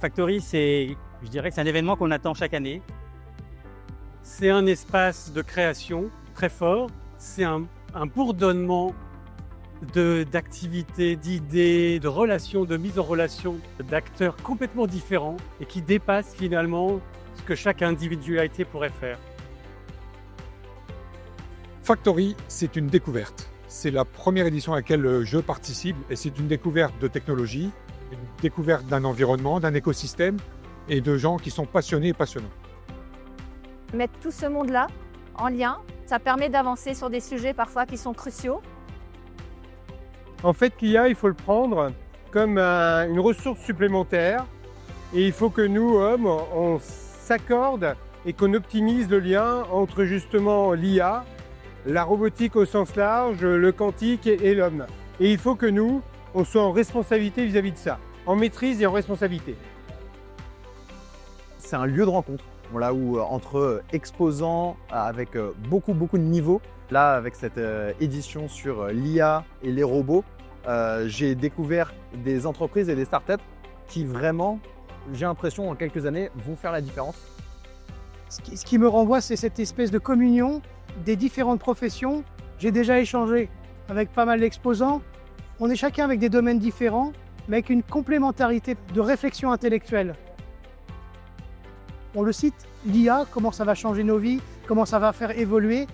Factory, je dirais que c'est un événement qu'on attend chaque année. C'est un espace de création très fort. C'est un bourdonnement d'activités, d'idées, de relations, de mise en relation d'acteurs complètement différents et qui dépassent finalement ce que chaque individualité pourrait faire. Factory, c'est une découverte. C'est la première édition à laquelle je participe et c'est une découverte de technologie, une découverte d'un environnement, d'un écosystème et de gens qui sont passionnés et passionnants. Mettre tout ce monde-là en lien, ça permet d'avancer sur des sujets parfois qui sont cruciaux. En fait, l'IA, il faut le prendre comme une ressource supplémentaire et il faut que nous, hommes, on s'accorde et qu'on optimise le lien entre justement l'IA, la robotique au sens large, le quantique et l'homme. Et il faut que nous, on soit en responsabilité vis-à-vis de ça, en maîtrise et en responsabilité. C'est un lieu de rencontre, voilà, où entre exposants avec beaucoup de niveaux. Là, avec cette édition sur l'IA et les robots, j'ai découvert des entreprises et des startups qui vraiment, j'ai l'impression, en quelques années, vont faire la différence. Ce qui me renvoie, c'est cette espèce de communion des différentes professions. J'ai déjà échangé avec pas mal d'exposants. On est chacun avec des domaines différents, mais avec une complémentarité de réflexion intellectuelle. On le cite, l'IA, comment ça va changer nos vies, comment ça va faire évoluer.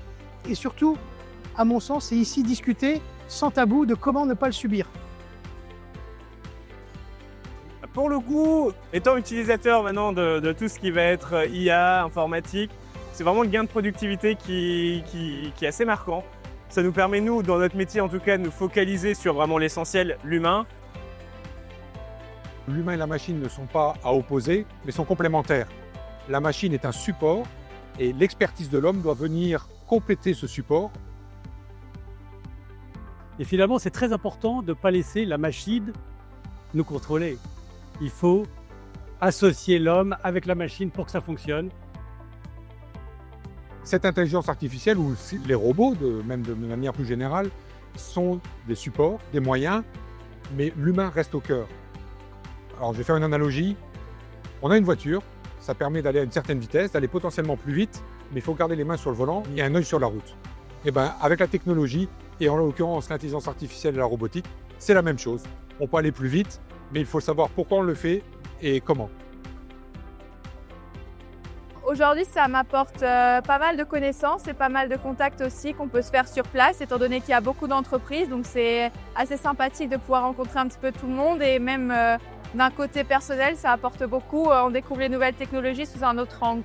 Et surtout, à mon sens, c'est ici discuter sans tabou de comment ne pas le subir. Pour le coup, étant utilisateur maintenant de tout ce qui va être IA, informatique, c'est vraiment le gain de productivité qui est assez marquant. Ça nous permet, nous, dans notre métier en tout cas, de nous focaliser sur vraiment l'essentiel, l'humain. L'humain et la machine ne sont pas à opposer, mais sont complémentaires. La machine est un support et l'expertise de l'homme doit venir compléter ce support. Et finalement, c'est très important de ne pas laisser la machine nous contrôler. Il faut associer l'homme avec la machine pour que ça fonctionne. Cette intelligence artificielle, ou les robots, même de manière plus générale, sont des supports, des moyens, mais l'humain reste au cœur. Alors je vais faire une analogie. On a une voiture, ça permet d'aller à une certaine vitesse, d'aller potentiellement plus vite, mais il faut garder les mains sur le volant et un œil sur la route. Et bien, avec la technologie, et en l'occurrence l'intelligence artificielle et la robotique, c'est la même chose. On peut aller plus vite, mais il faut savoir pourquoi on le fait et comment. Aujourd'hui, ça m'apporte pas mal de connaissances et pas mal de contacts aussi qu'on peut se faire sur place, étant donné qu'il y a beaucoup d'entreprises. Donc c'est assez sympathique de pouvoir rencontrer un petit peu tout le monde et même d'un côté personnel, ça apporte beaucoup. On découvre les nouvelles technologies sous un autre angle.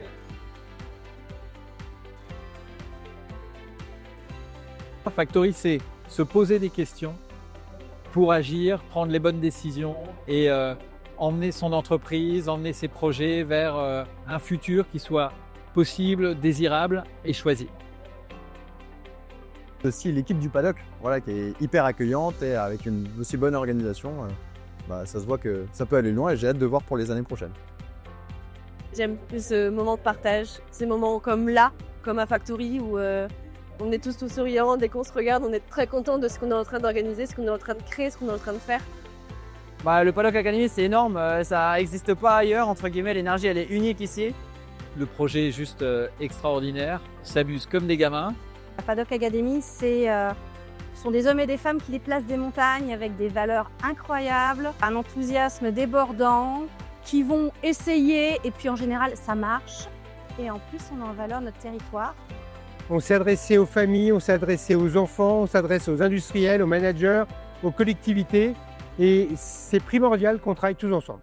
Factory, c'est se poser des questions pour agir, prendre les bonnes décisions et emmener son entreprise, emmener ses projets vers un futur qui soit possible, désirable et choisi. Aussi l'équipe du paddock, voilà, qui est hyper accueillante et avec une aussi bonne organisation, ça se voit que ça peut aller loin et j'ai hâte de voir pour les années prochaines. J'aime plus ce moment de partage, ces moments comme là, comme à Factory où on est tous souriants, dès qu'on se regarde, on est très content de ce qu'on est en train d'organiser, ce qu'on est en train de créer, ce qu'on est en train de faire. Le Paddock Academy, c'est énorme, ça n'existe pas ailleurs, entre guillemets, l'énergie elle est unique ici. Le projet est juste extraordinaire, on s'amuse comme des gamins. La Paddock Academy, ce sont des hommes et des femmes qui déplacent des montagnes avec des valeurs incroyables, un enthousiasme débordant, qui vont essayer et puis en général ça marche. Et en plus, on met en valeur notre territoire. On s'est adressé aux familles, on s'est adressé aux enfants, on s'adresse aux industriels, aux managers, aux collectivités. Et c'est primordial qu'on travaille tous ensemble.